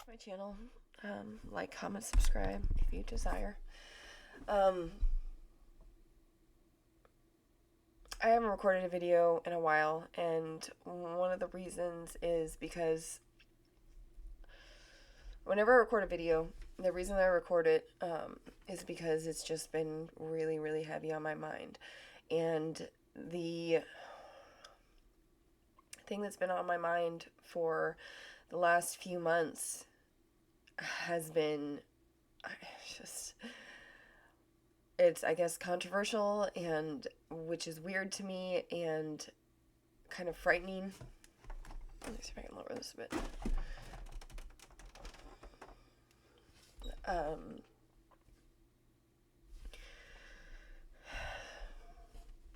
my channel. Like, comment, subscribe if you desire. I haven't recorded a video in a while, and one of the reasons is because whenever I record a video, the reason I record it is because it's just been really, really heavy on my mind. And the thing that's been on my mind for the last few months has been just, it's, I guess, controversial, and which is weird to me and kind of frightening. Let me see if I can lower this a bit.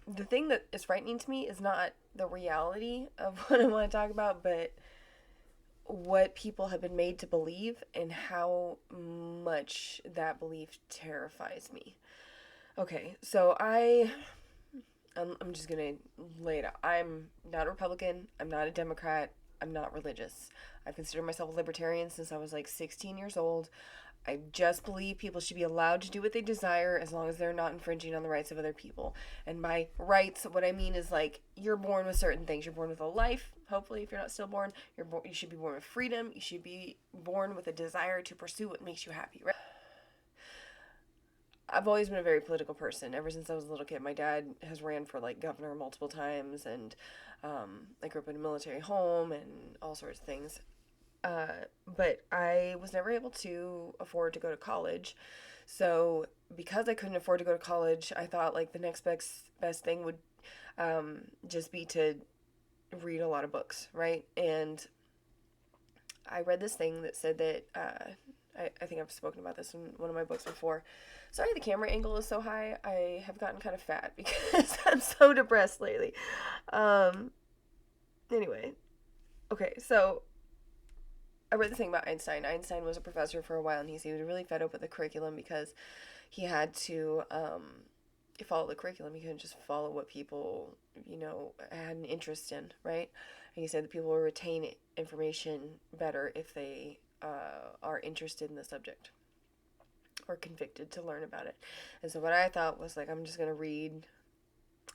The thing that is frightening to me is not the reality of what I want to talk about, but what people have been made to believe and how much that belief terrifies me. Okay, so I'm just gonna lay it out. I'm not a Republican. I'm not a Democrat. I'm not religious. I've considered myself a libertarian since I was like 16 years old. I just believe people should be allowed to do what they desire as long as they're not infringing on the rights of other people. And by rights, what I mean is, like, you're born with certain things. You're born with a life. Hopefully, if you're not stillborn, you should be born with freedom. You should be born with a desire to pursue what makes you happy, right? I've always been a very political person. Ever since I was a little kid, my dad has ran for like governor multiple times, and I grew up in a military home and all sorts of things. But I was never able to afford to go to college. So because I couldn't afford to go to college, I thought like the next best thing would just be to read a lot of books, right? And I read this thing that said that I think I've spoken about this in one of my books before. Sorry, the camera angle is so high. I have gotten kind of fat because I'm so depressed lately. Um, anyway, okay, so I read the thing about Einstein. Einstein was a professor for a while, and he was really fed up with the curriculum because he had to follow the curriculum. He couldn't just follow what people, had an interest in, right? And he said that people will retain information better if they are interested in the subject or convicted to learn about it. And so what I thought was, like, I'm just going to read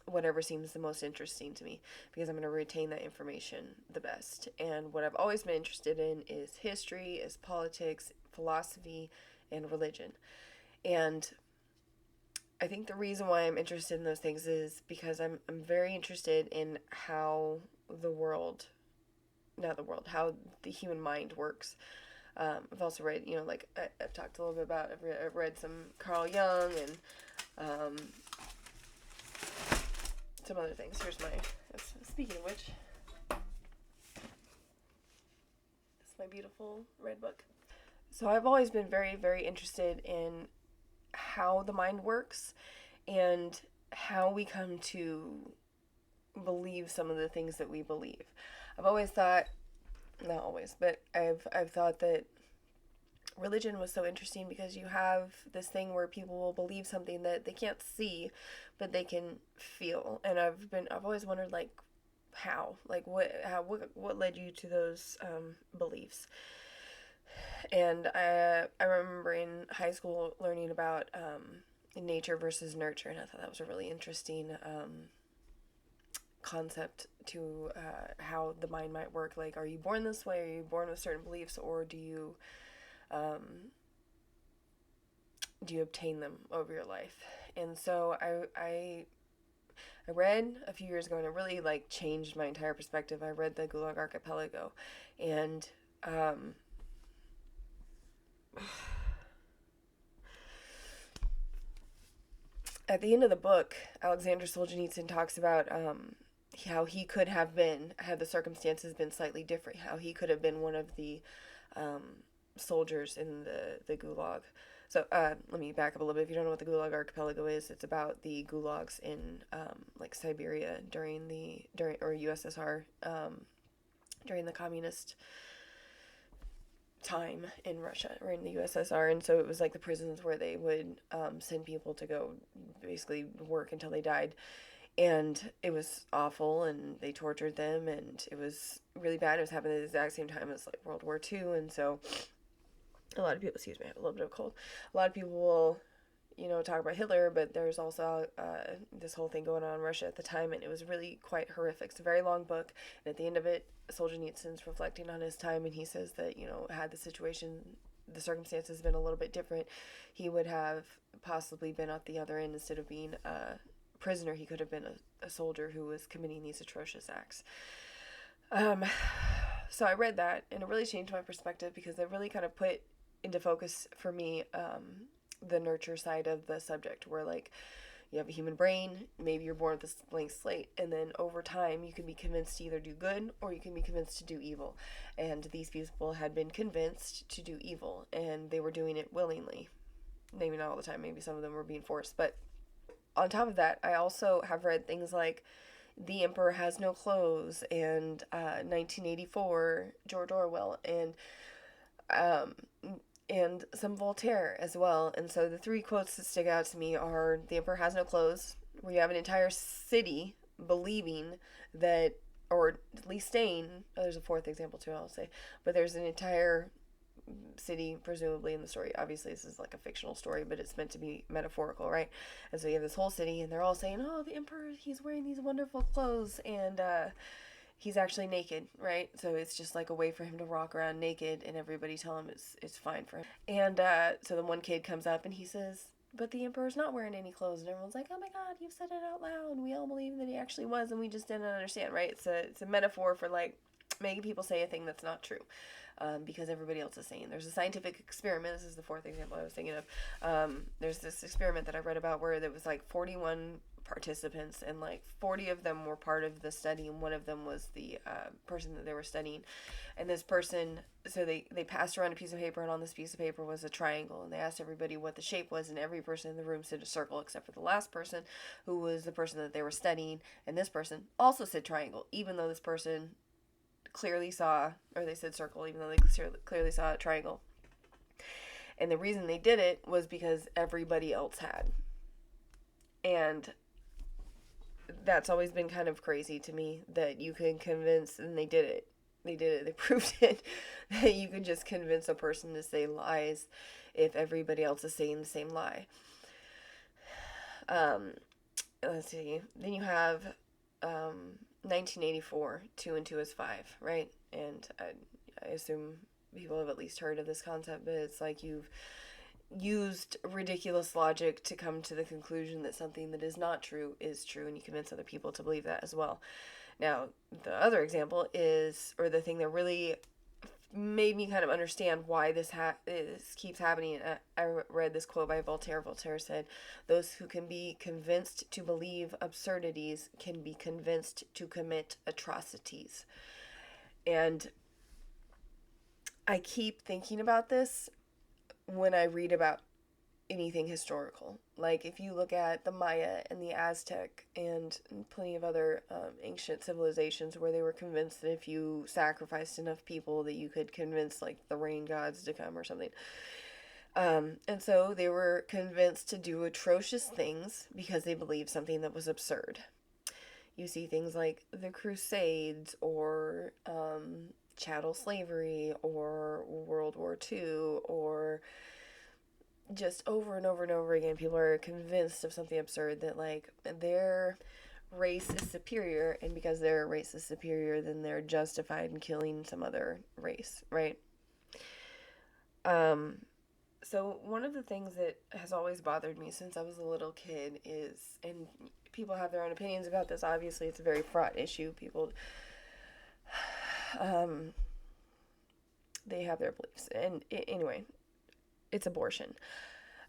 whatever seems the most interesting to me because I'm going to retain that information the best. And what I've always been interested in is history, is politics, philosophy, and religion. And I think the reason why I'm interested in those things is because I'm very interested in how the world, not the world, how the human mind works. I've also read, I've talked a little bit about, I've read some Carl Jung and some other things. Speaking of which, this is my beautiful red book. So I've always been very, very interested in how the mind works and how we come to believe some of the things that we believe. I've always thought, not always, but I've thought that religion was so interesting because you have this thing where people will believe something that they can't see, but they can feel. And I've always wondered, like, how, like, what led you to those beliefs. And I remember in high school learning about nature versus nurture, and I thought that was a really interesting concept to how the mind might work. Like, are you born this way? Are you born with certain beliefs, or do you obtain them over your life? And so I read a few years ago, and it really, like, changed my entire perspective. I read the Gulag Archipelago, and at the end of the book, Alexander Solzhenitsyn talks about how he could have been, had the circumstances been slightly different, how he could have been one of the soldiers in the Gulag. So let me back up a little bit. If you don't know what the Gulag Archipelago is, it's about the gulags in like Siberia during or USSR during the communist time in Russia or in the USSR. And so it was like the prisons where they would send people to go basically work until they died. And it was awful, and they tortured them, and it was really bad. It was happening at the exact same time as, like, World War II, and so A lot of people, excuse me, I have a little bit of a cold. A lot of people will, talk about Hitler, but there's also this whole thing going on in Russia at the time, and it was really quite horrific. It's a very long book, and at the end of it, Solzhenitsyn's reflecting on his time, and he says that, had the circumstances been a little bit different, he would have possibly been at the other end instead of being a prisoner. He could have been a soldier who was committing these atrocious acts. So I read that, and it really changed my perspective because it really kind of put into focus for me the nurture side of the subject, where like you have a human brain, maybe you're born with this blank slate, and then over time you can be convinced to either do good or you can be convinced to do evil. And these people had been convinced to do evil, and they were doing it willingly. Maybe not all the time, maybe some of them were being forced. But on top of that, I also have read things like The Emperor Has No Clothes and 1984, George Orwell, and some Voltaire as well. And so the three quotes that stick out to me are The Emperor Has No Clothes, where you have an entire city believing that, or at least saying, there's a fourth example too, I'll say, but there's an entire city, presumably in the story. Obviously, this is like a fictional story, but it's meant to be metaphorical, right? And so you have this whole city, and they're all saying, oh, the Emperor, he's wearing these wonderful clothes, and he's actually naked, right? So it's just like a way for him to walk around naked, and everybody tell him it's fine for him. And so then one kid comes up and he says, but the Emperor's not wearing any clothes, and everyone's like, oh my god, you've said it out loud, and we all believe that he actually was, and we just didn't understand, right? It's a metaphor for like making people say a thing that's not true. Because everybody else is saying. There's a scientific experiment. This is the fourth example I was thinking of. There's this experiment that I read about where there was like 41 participants, and like 40 of them were part of the study, and one of them was the person that they were studying. And this person, so they passed around a piece of paper, and on this piece of paper was a triangle, and they asked everybody what the shape was, and every person in the room said a circle except for the last person, who was the person that they were studying, and this person also said triangle, even though this person clearly saw, or they said circle, even though they clearly saw a triangle. And the reason they did it was because everybody else had. And that's always been kind of crazy to me, that you can convince, and they did it. They proved it, that you can just convince a person to say lies if everybody else is saying the same lie. Let's see. Then you have 1984, 2 and 2 is 5, right? And I assume people have at least heard of this concept, but it's like you've used ridiculous logic to come to the conclusion that something that is not true is true, and you convince other people to believe that as well. Now, the other example is, or the thing that really made me kind of understand why this keeps happening. I read this quote by Voltaire. Voltaire said, those who can be convinced to believe absurdities can be convinced to commit atrocities. And I keep thinking about this when I read about anything historical. Like, if you look at the Maya and the Aztec and plenty of other ancient civilizations where they were convinced that if you sacrificed enough people that you could convince, like, the rain gods to come or something. And so they were convinced to do atrocious things because they believed something that was absurd. You see things like the Crusades, or chattel slavery, or World War II, or just over and over and over again, people are convinced of something absurd, that like their race is superior, and because their race is superior, then they're justified in killing some other race, right? So one of the things that has always bothered me since I was a little kid is, and people have their own opinions about this, obviously it's a very fraught issue, people they have their beliefs, and anyway, it's abortion.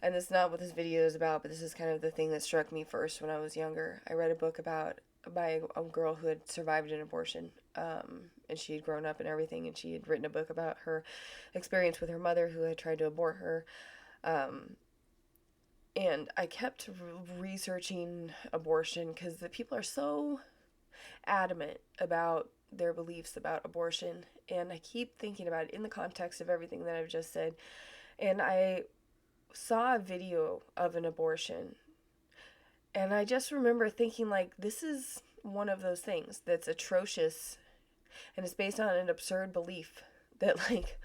And this is not what this video is about, but this is kind of the thing that struck me first when I was younger. I read a book by a girl who had survived an abortion, and she had grown up and everything, and she had written a book about her experience with her mother who had tried to abort her. And I kept researching abortion because the people are so adamant about their beliefs about abortion, and I keep thinking about it in the context of everything that I've just said. And I saw a video of an abortion, and I just remember thinking, like, this is one of those things that's atrocious, and it's based on an absurd belief that, like,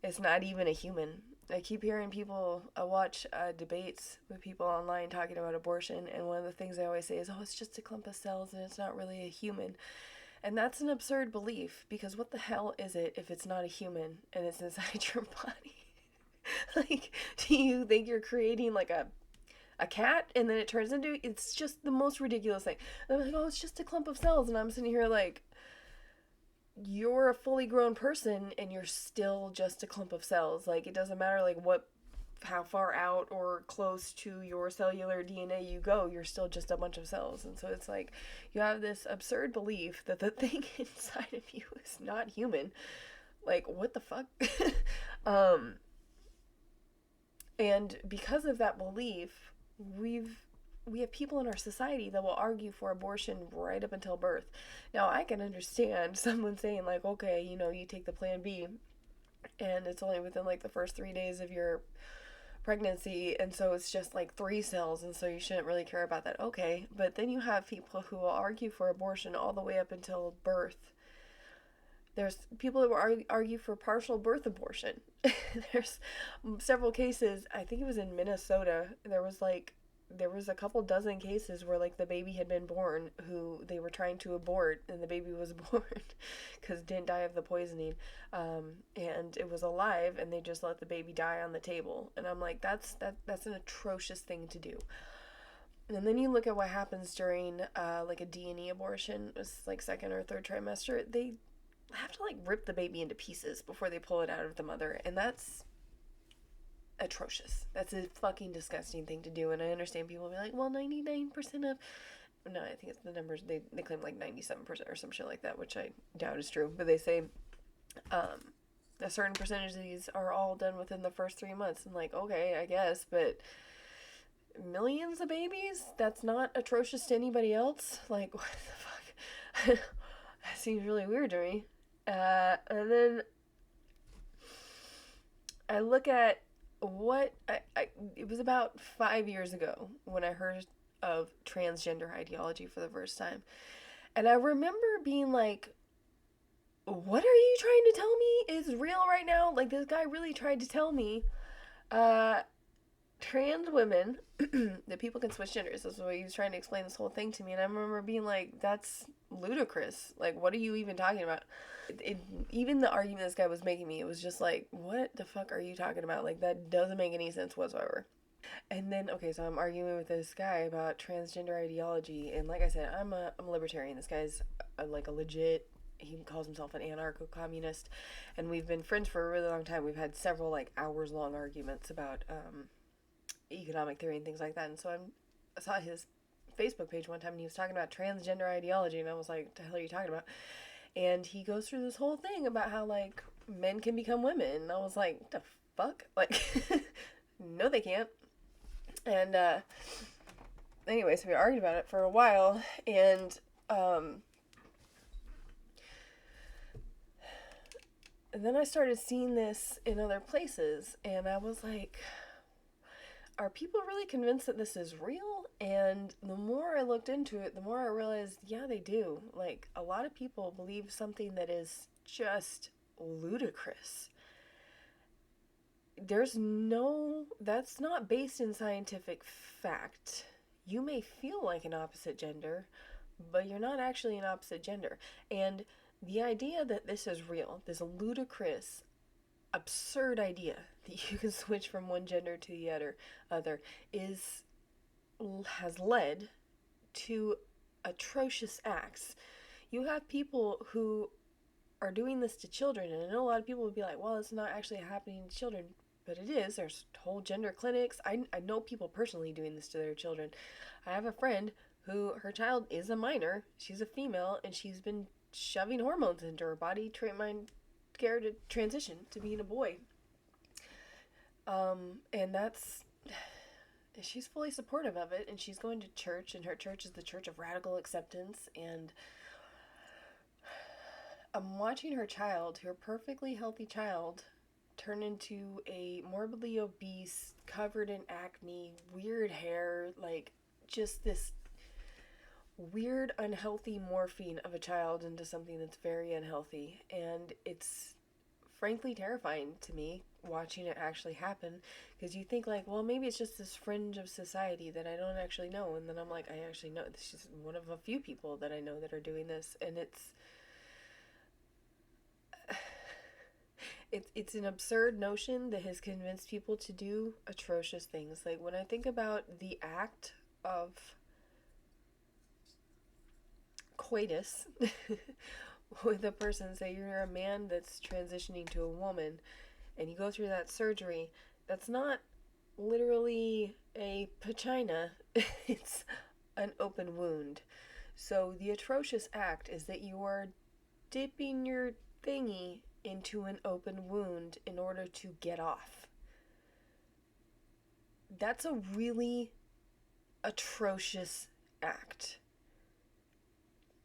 It's not even a human. I keep hearing people, I watch debates with people online talking about abortion, and one of the things they always say is, oh, it's just a clump of cells and it's not really a human. And that's an absurd belief, because what the hell is it if it's not a human and it's inside your body? Like, do you think you're creating like a cat and then it turns into, it's just the most ridiculous thing. They're like, oh, it's just a clump of cells. And I'm sitting here like, you're a fully grown person and you're still just a clump of cells. Like, it doesn't matter like what, how far out or close to your cellular DNA you go, you're still just a bunch of cells. And so it's like you have this absurd belief that the thing inside of you is not human. Like, what the fuck? um and because of that belief, we have people in our society that will argue for abortion right up until birth. Now, I can understand someone saying like, okay, you know, you take the plan B and it's only within like the first 3 days of your pregnancy, and so it's just like 3 cells, and so you shouldn't really care about that. Okay, but then you have people who will argue for abortion all the way up until birth. There's people who will argue for partial birth abortion. There's several cases, I think it was in Minnesota, there was a couple dozen cases where like the baby had been born who they were trying to abort, and the baby was born because it didn't die of the poisoning, and it was alive, and they just let the baby die on the table. And I'm like, that's an atrocious thing to do. And then you look at what happens during like a D&E abortion. It's like second or third trimester. They have to like rip the baby into pieces before they pull it out of the mother, and that's atrocious. That's a fucking disgusting thing to do. And I understand people will be like, well, 99% of, no, I think it's the numbers, they claim like 97% or some shit like that, which I doubt is true, but they say a certain percentage of these are all done within the first 3 months. And like, okay, I guess, but millions of babies, that's not atrocious to anybody else? Like, what the fuck? That seems really weird to me. And then I look at what it was about 5 years ago when I heard of transgender ideology for the first time. And I remember being like, what are you trying to tell me is real right now? Like, this guy really tried to tell me trans women that people can switch genders. That's what he was trying to explain this whole thing to me. And I remember being like, that's ludicrous. Like, what are you even talking about? Even the argument this guy was making me, it was just like, what the fuck are you talking about? Like, that doesn't make any sense whatsoever. And then, okay, so I'm arguing with this guy about transgender ideology, and like I said, I'm a libertarian. This guy's like a legit, he calls himself an anarcho-communist, and we've been friends for a really long time. We've had several like hours-long arguments about economic theory and things like that. And so I saw his Facebook page one time, and he was talking about transgender ideology, and I was like, what the hell are you talking about? And he goes through this whole thing about how like men can become women, and I was like, what the fuck? Like, no, they can't. And anyway, so we argued about it for a while, and then I started seeing this in other places, and I was like, are people really convinced that this is real? And the more I looked into it, the more I realized, yeah, they do. Like, a lot of people believe something that is just ludicrous. That's not based in scientific fact. You may feel like an opposite gender, but you're not actually an opposite gender. And the idea that this is real, this ludicrous, absurd idea that you can switch from one gender to the other has led to atrocious acts. You have people who are doing this to children, and I know a lot of people would be like, well, it's not actually happening to children, but it is. There's whole gender clinics. I know people personally doing this to their children. I have a friend who, her child is a minor, she's a female, and she's been shoving hormones into her body, scared to transition to being a boy. And she's fully supportive of it, and she's going to church, and her church is the Church of Radical Acceptance, and I'm watching her child, her perfectly healthy child, turn into a morbidly obese, covered in acne, weird hair, like just this weird, unhealthy morphine of a child into something that's very unhealthy. And it's frankly terrifying to me watching it actually happen, because you think like, well, maybe it's just this fringe of society that I don't actually know, and then I'm like, I actually know this is one of a few people that I know that are doing this, and it's an absurd notion that has convinced people to do atrocious things. Like when I think about the act of coitus with a person, say you're a man that's transitioning to a woman, and you go through that surgery, that's not literally a vagina, it's an open wound. So the atrocious act is that you are dipping your thingy into an open wound in order to get off. That's a really atrocious act.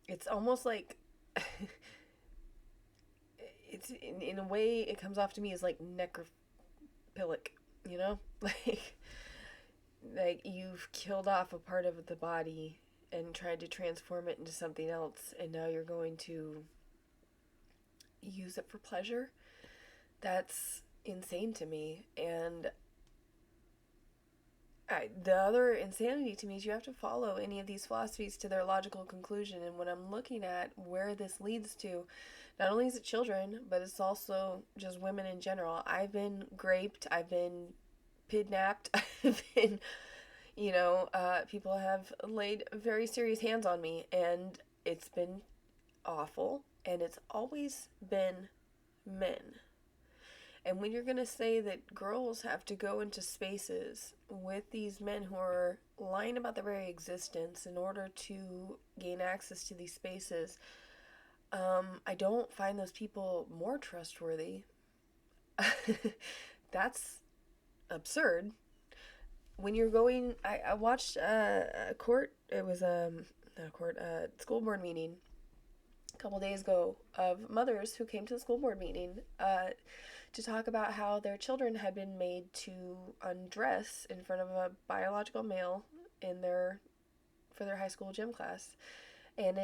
It's almost like it's in a way it comes off to me as like necrophilic, you know? Like you've killed off a part of the body and tried to transform it into something else, and now you're going to use it for pleasure. That's insane to me. And the other insanity to me is you have to follow any of these philosophies to their logical conclusion. And when I'm looking at where this leads to, not only is it children, but it's also just women in general. I've been raped, I've been kidnapped, I've been, people have laid very serious hands on me, and it's been awful, and it's always been men. And when you're going to say that girls have to go into spaces with these men who are lying about their very existence in order to gain access to these spaces, I don't find those people more trustworthy. That's absurd. When you're going, I watched a court, it was a school board meeting a couple days ago of mothers who came to the school board meeting to talk about how their children had been made to undress in front of a biological male for their high school gym class. And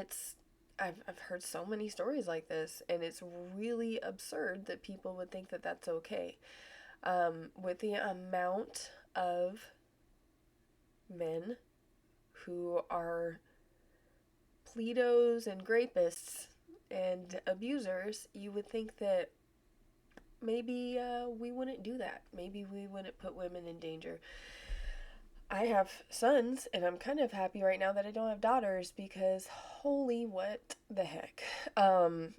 I've heard so many stories like this, and it's really absurd that people would think that that's okay. With the amount of men who are pleatos and rapists and abusers, you would think that maybe we wouldn't do that. Maybe we wouldn't put women in danger. I have sons, and I'm kind of happy right now that I don't have daughters, because holy what the heck. I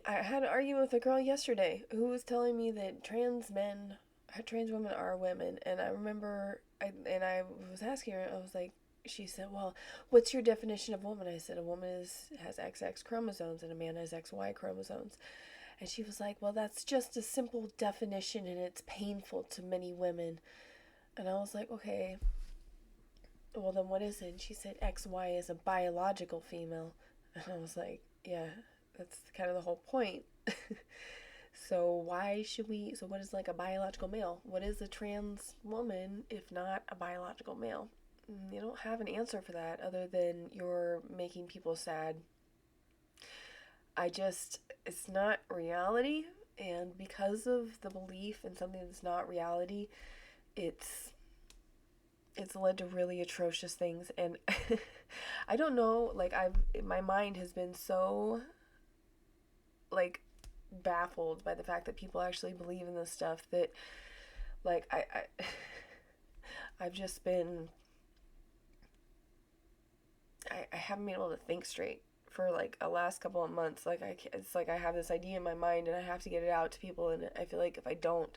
had an argument with a girl yesterday who was telling me that trans women are women, and I remember, I was asking her, I was like, she said, well, what's your definition of woman? I said, a woman has XX chromosomes and a man has XY chromosomes. And she was like, well, that's just a simple definition and it's painful to many women. And I was like, okay, well then what is it? And she said XY is a biological female. And I was like, yeah, that's kind of the whole point. So what is like a biological male? What is a trans woman if not a biological male? You don't have an answer for that other than you're making people sad. It's not reality, and because of the belief in something that's not reality, it's led to really atrocious things. And I don't know, like my mind has been so like baffled by the fact that people actually believe in this stuff that like I've just been I haven't been able to think straight for like a last couple of months. It's like I have this idea in my mind and I have to get it out to people, and I feel like if I don't,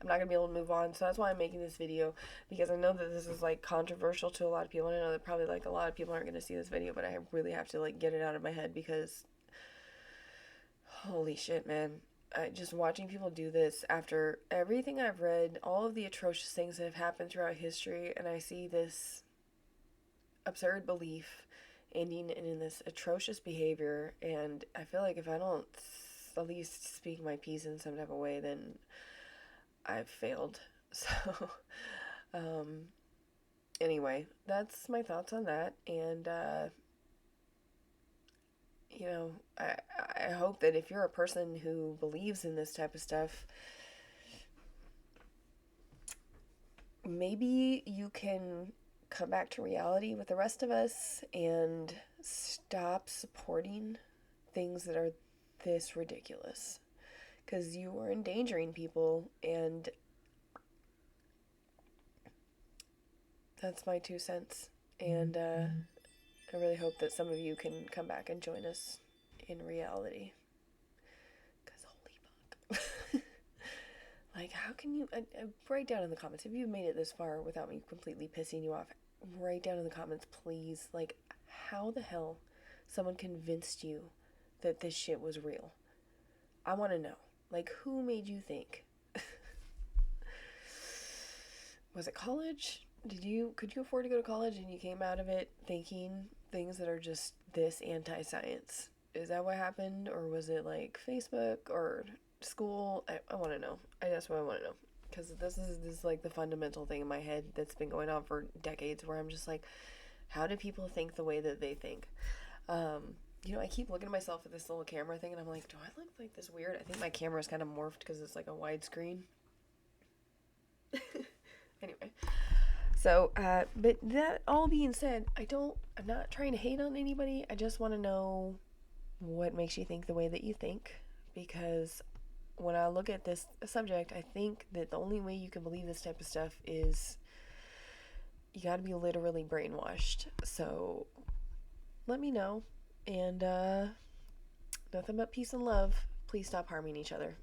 I'm not gonna be able to move on. So that's why I'm making this video, because I know that this is like controversial to a lot of people, and I know that probably like a lot of people aren't gonna see this video, but I really have to like get it out of my head, because holy shit, man. Just watching people do this after everything I've read, all of the atrocious things that have happened throughout history, and I see this absurd belief ending in this atrocious behavior, and I feel like if I don't at least speak my piece in some type of way, then I've failed. So anyway, that's my thoughts on that. And you know, I hope that if you're a person who believes in this type of stuff, maybe you can come back to reality with the rest of us and stop supporting things that are this ridiculous. Because you are endangering people, and that's my 2 cents. And I really hope that some of you can come back and join us in reality. Because holy fuck. Like, how can you... write down in the comments, if you've made it this far without me completely pissing you off, write down in the comments, please, like, how the hell someone convinced you that this shit was real? I want to know. Like, who made you think? Was it college? Could you afford to go to college and you came out of it thinking things that are just this anti-science? Is that what happened? Or was it like Facebook or school? I want to know. That's what I want to know. Because this is like the fundamental thing in my head that's been going on for decades, where I'm just like, how do people think the way that they think? You know, I keep looking at myself at this little camera thing, and I'm like, do I look like this weird? I think my camera's kind of morphed because it's like a widescreen. Anyway, so, but that all being said, I'm not trying to hate on anybody. I just want to know what makes you think the way that you think, because when I look at this subject, I think that the only way you can believe this type of stuff is you gotta be literally brainwashed. So, let me know. And nothing but peace and love. Please stop harming each other.